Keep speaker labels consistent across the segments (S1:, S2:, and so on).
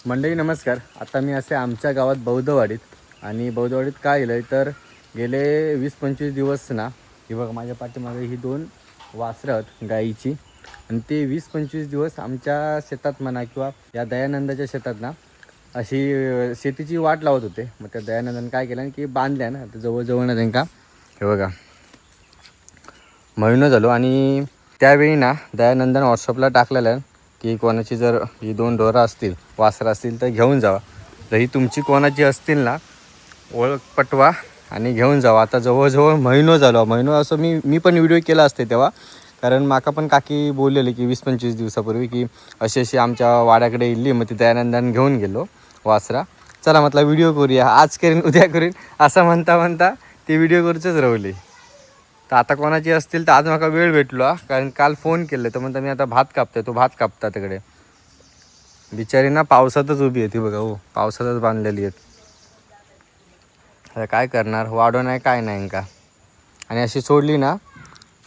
S1: मंडळी नमस्कार. आता मी असे आमच्या गावात बौद्धवाडीत आणि बौद्धवाडीत काय केलं तर गेले 20-25 दिवस ना ही बघा माझ्या पाठीमागे ही 2 वासरं आहेत गाईची आणि ते 20-25 दिवस आमच्या शेतात म्हणा किंवा या दयानंदाच्या शेतात ना अशी शेतीची वाट लावत होते. मग त्या दयानंदाने काय केलं की बांधल्या ना आता जवळजवळ ना त्यांना हे बघा महिना झालो आणि त्यावेळी ना दयानंदन व्हॉट्सअपला टाकलेलं आहे की कोणाची जर ही 2 ढोरं असतील वासरं असतील तर घेऊन जावा. जर ही तुमची कोणाची असतील ना ओळख पटवा आणि घेऊन जावा. आता जवळजवळ महिनो झालो. महिनो असं मी पण व्हिडिओ केला असते तेव्हा, कारण माका पण काकी बोललेली की 20-25 दिवसापूर्वी की अशी आमच्या वाड्याकडे इल्ली. मग ती दयानंदाने घेऊन गेलो वासरा. चला म्हटलं व्हिडिओ करूया, आज करीन उद्या करीन असं म्हणता ते व्हिडिओ करूचच राहिली. तर आता कोणाची असतील तर आज मला वेळ भेटलो कारण काल फोन केले तर म्हणता मी आता भात कापतोय. तो भात कापता तिकडे बिचारी ना पावसातच उभी आहे ती बघा. हो पावसातच बांधलेली आहेत. आता काय करणार, वाढो नाही काय नाही का. आणि अशी सोडली ना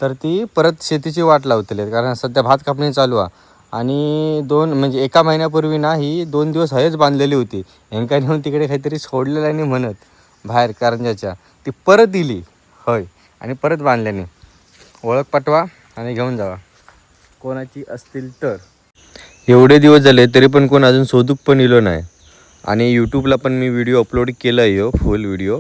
S1: तर ती परत शेतीची वाट लावतली कारण सध्या भात कापणी चालू आहे. आणि 2 म्हणजे एका महिन्यापूर्वी ना ही 2 दिवस हयच बांधलेली होती. यांका नेऊन तिकडे काहीतरी सोडलेलं आहे म्हणत बाहेर कारंजाच्या ती परत दिली होय आणि परत बांधल्याने. ओळख पटवा आणि घेऊन जावा कोणाची असतील तर. एवढे दिवस झाले तरी पण कोण अजून शोधूक पण इलो नाही. आणि यूट्यूबला पण मी व्हिडिओ अपलोड केला आहे फुल व्हिडिओ.